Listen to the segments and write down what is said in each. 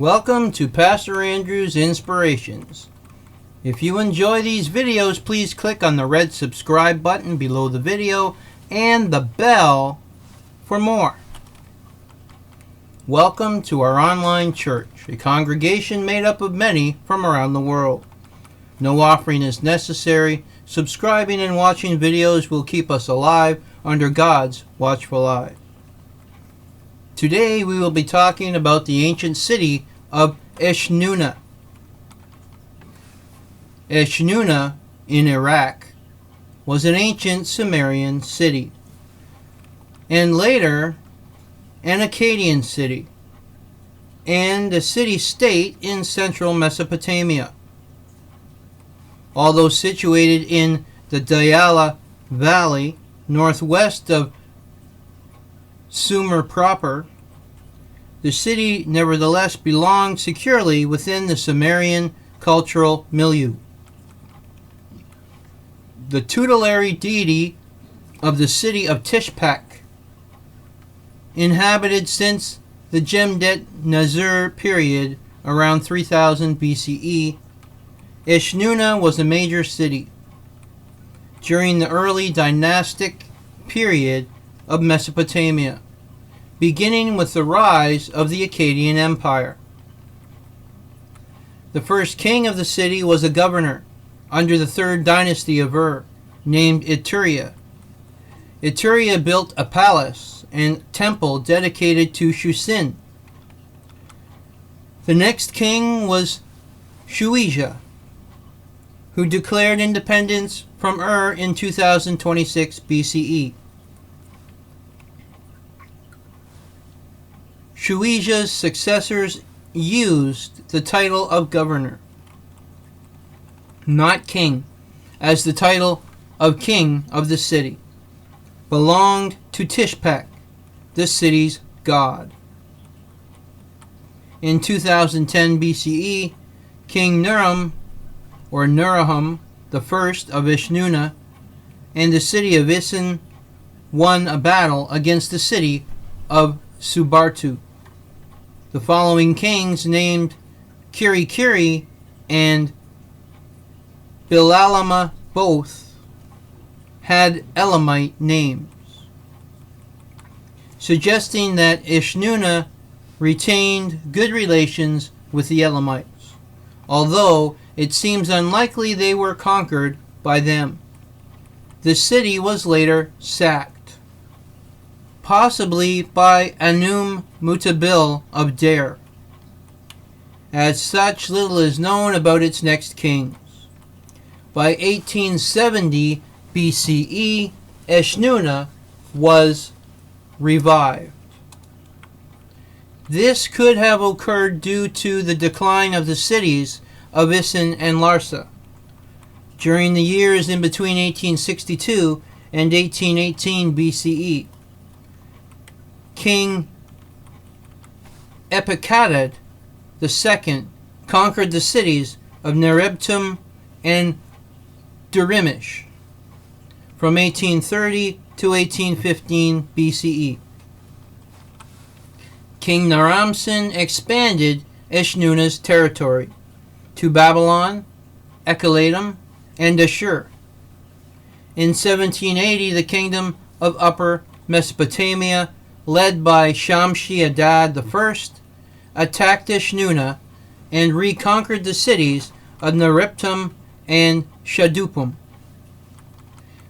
Welcome to Pastor Andrew's Inspirations. If you enjoy these videos, please click on the red subscribe button below the video and the bell for more. Welcome to our online church, a congregation made up of many from around the world. No offering is necessary. Subscribing and watching videos will keep us alive under God's watchful eye. Today we will be talking about the ancient city of Eshnunna. Eshnunna in Iraq was an ancient Sumerian city, and later an Akkadian city, and a city-state in central Mesopotamia. Although situated in the Diyala Valley, northwest of Sumer proper, the city nevertheless belonged securely within the Sumerian cultural milieu. The tutelary deity of the city of Tishpak, inhabited since the Jemdet Nazir period around 3000 BCE, Eshnunna was a major city during the early dynastic period of Mesopotamia, beginning with the rise of the Akkadian Empire. The first king of the city was a governor under the third dynasty of Ur, named Iturea. Iturea built a palace and temple dedicated to Shusin. The next king was Shuija, who declared independence from Ur in 2026 BCE. Shuija's successors used the title of governor, not king, as the title of king of the city belonged to Tishpak, the city's god. In 2010 BCE, King Nuram, or Nurahum, the first of Vishnuna, and the city of Isin won a battle against the city of Subartu. The following kings, named Kirikiri and Bilalama, both had Elamite names, suggesting that Eshnunna retained good relations with the Elamites, although it seems unlikely they were conquered by them. The city was later sacked, possibly by Anum Mutabil of Dair. As such, little is known about its next kings. By 1870 BCE, Eshnunna was revived. This could have occurred due to the decline of the cities of Isin and Larsa during the years in between 1862 and 1818 BCE. King Epikadad II conquered the cities of Nerebtum and Durimish from 1830 to 1815 BCE. King Naram-Sin expanded Eshnunna's territory to Babylon, Ekallatum, and Ashur. In 1780, the kingdom of Upper Mesopotamia, led by Shamshi-Adad I, attacked Eshnunna and reconquered the cities of Nerebtum and Shadupum.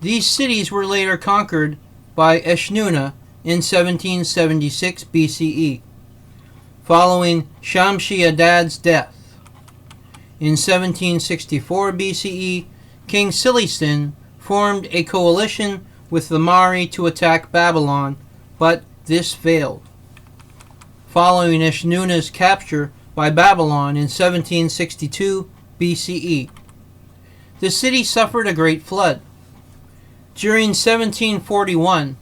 These cities were later conquered by Eshnunna in 1776 BCE, following Shamshi-Adad's death. In 1764 BCE, King Silimania formed a coalition with the Mari to attack Babylon, but this failed. Following Eshnunna's capture by Babylon in 1762 BCE, the city suffered a great flood. During 1741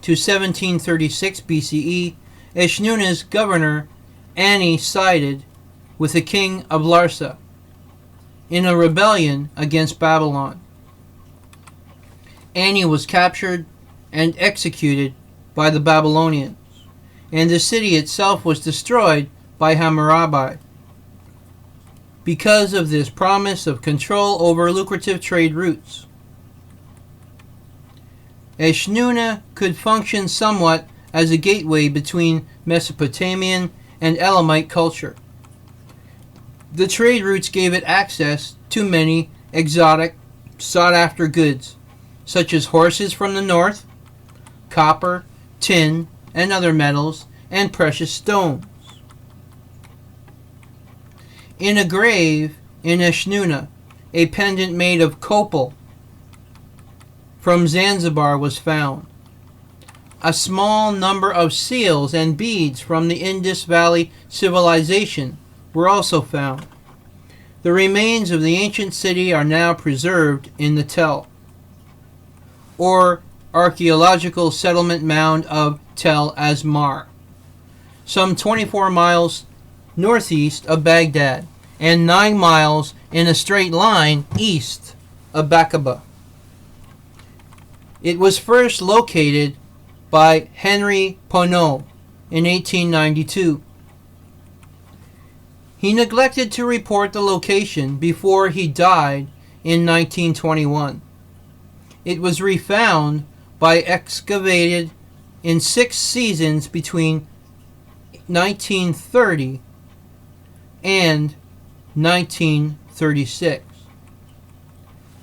to 1736 BCE, Eshnunna's governor Ani sided with the king of Larsa in a rebellion against Babylon. Ani was captured and executed by the Babylonians, and the city itself was destroyed by Hammurabi because of this promise of control over lucrative trade routes. Eshnunna could function somewhat as a gateway between Mesopotamian and Elamite culture. The trade routes gave it access to many exotic, sought-after goods, such as horses from the north, copper, tin, and other metals, and precious stones. In a grave in Eshnunna, a pendant made of copal from Zanzibar was found. A small number of seals and beads from the Indus Valley civilization were also found. The remains of the ancient city are now preserved in the Tel, or archaeological settlement mound of Tel Asmar, some 24 miles northeast of Baghdad and 9 miles in a straight line east of Baqaba. It was first located by Henry Ponot in 1892. He neglected to report the location before he died in 1921. It was refound by excavated in 6 seasons between 1930 and 1936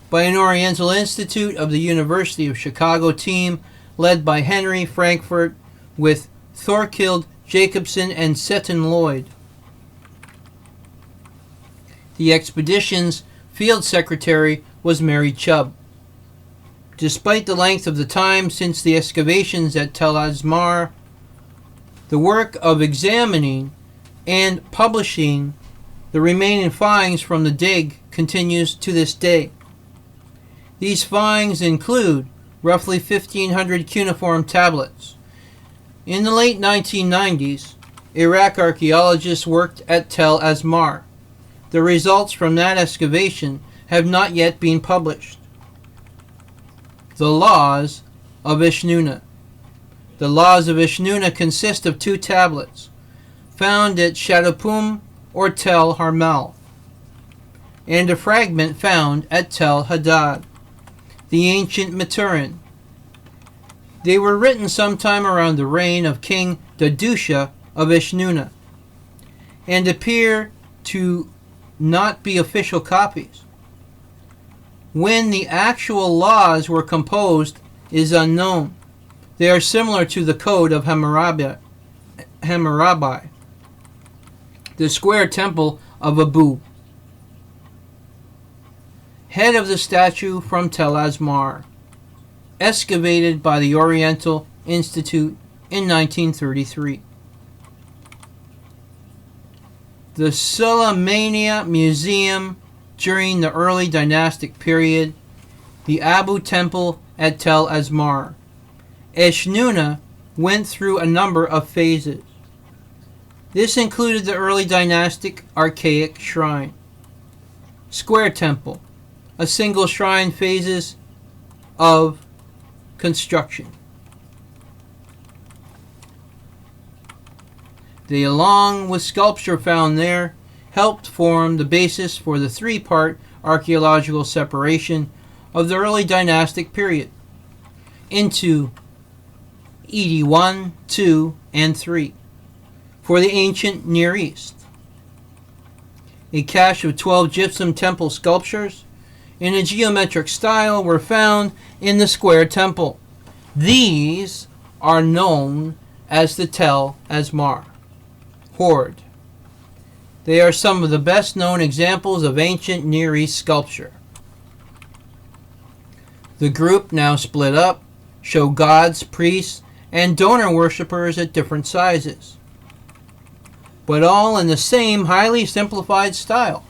by an Oriental Institute of the University of Chicago team led by Henry Frankfurt with Thorkild Jacobson and Seton Lloyd. The expedition's field secretary was Mary Chubb. Despite the length of the time since the excavations at Tel Asmar, the work of examining and publishing the remaining finds from the dig continues to this day. These finds include roughly 1,500 cuneiform tablets. In the late 1990s, Iraq archaeologists worked at Tel Asmar. The results from that excavation have not yet been published. The Laws of Ishnuna. The Laws of Ishnuna consist of 2 tablets, found at Shadupum or Tel Harmal, and a fragment found at Tel Hadad, the ancient Maturin. They were written sometime around the reign of King Dadusha of Eshnunna, and appear to not be official copies. When the actual laws were composed is unknown. They are similar to the Code of Hammurabi, the square temple of Abu, head of the statue from Tel Asmar, excavated by the Oriental Institute in 1933. The Silimania Museum during the early dynastic period, the Abu Temple at Tel Asmar. Eshnunna went through a number of phases. This included the early dynastic archaic shrine, square temple, a single shrine phases of construction. They, along with sculpture found there, helped form the basis for the 3-part archaeological separation of the early dynastic period into Edi 1, 2, and 3 for the ancient Near East. A cache of 12 gypsum temple sculptures in a geometric style were found in the square temple. These are known as the Tel Asmar hoard. They are some of the best known examples of ancient Near East sculpture. The group, now split up, show gods, priests, and donor worshippers at different sizes, but all in the same highly simplified style.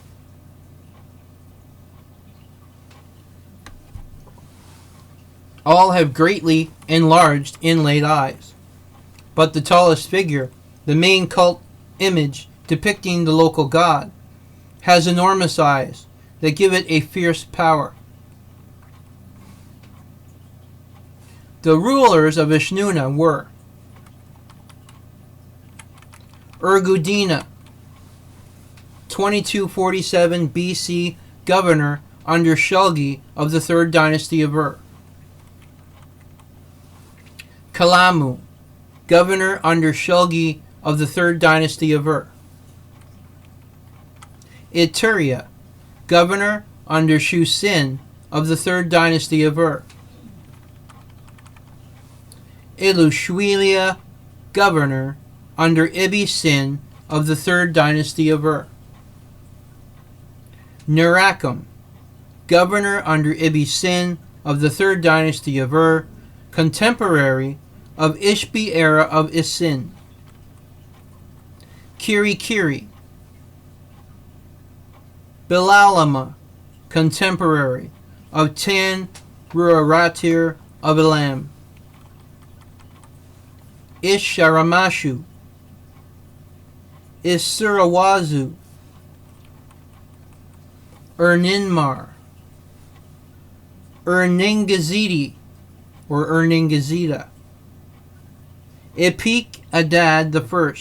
All have greatly enlarged inlaid eyes, but the tallest figure, the main cult image depicting the local god, has enormous eyes that give it a fierce power. The rulers of Ishnuna were Urgudina, 2247 BC, governor under Shulgi of the 3rd dynasty of Ur. Kalamu, governor under Shulgi of the 3rd dynasty of Ur. Ituria, governor under Shusin of the 3rd dynasty of Ur. Ilushwilia, governor under Ibisin of the 3rd dynasty of Ur. Nurakum, governor under Ibisin of the 3rd dynasty of Ur, contemporary of Ishbi era of Isin. Kirikiri, Bilalama, contemporary of Tan Ruaratir of Elam. Isharamashu, Isurawazu, Erninmar, Erningazidi or Erningazida. Epik Adad I,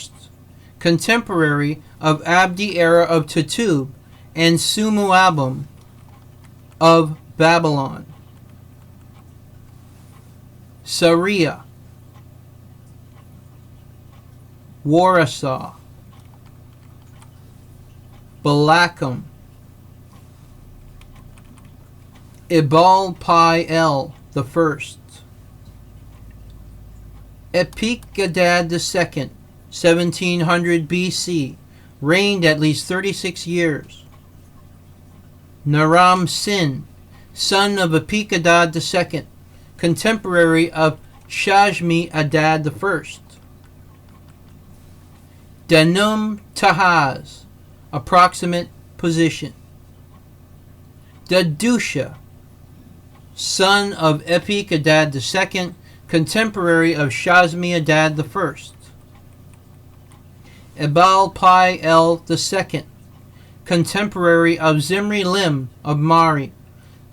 contemporary of Abdi era of Tutub and Sumuabum of Babylon. Saria, Warasa, Balakum, Ibal Pi El the First. Epikadad II, 1700 BC, reigned at least 36 years. Naram Sin, son of Epikadad II, contemporary of Shashmi Adad I. Danum Tahaz, approximate position. Dadusha, son of Epikadad II, contemporary of Shazmi Adad I. Ebal Pi El II, contemporary of Zimri Lim of Mari,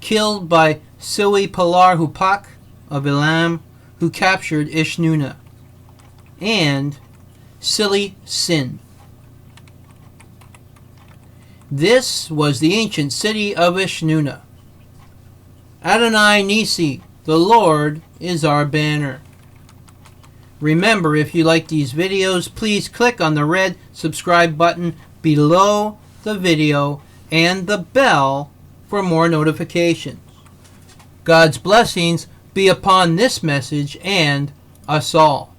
killed by Siwi Palar Hupak of Elam, who captured Eshnunna. And Sili Sin. This was the ancient city of Eshnunna. Adonai Nisi, the Lord, is our banner. Remember, if you like these videos, please click on the red subscribe button below the video and the bell for more notifications. God's blessings be upon this message and us all.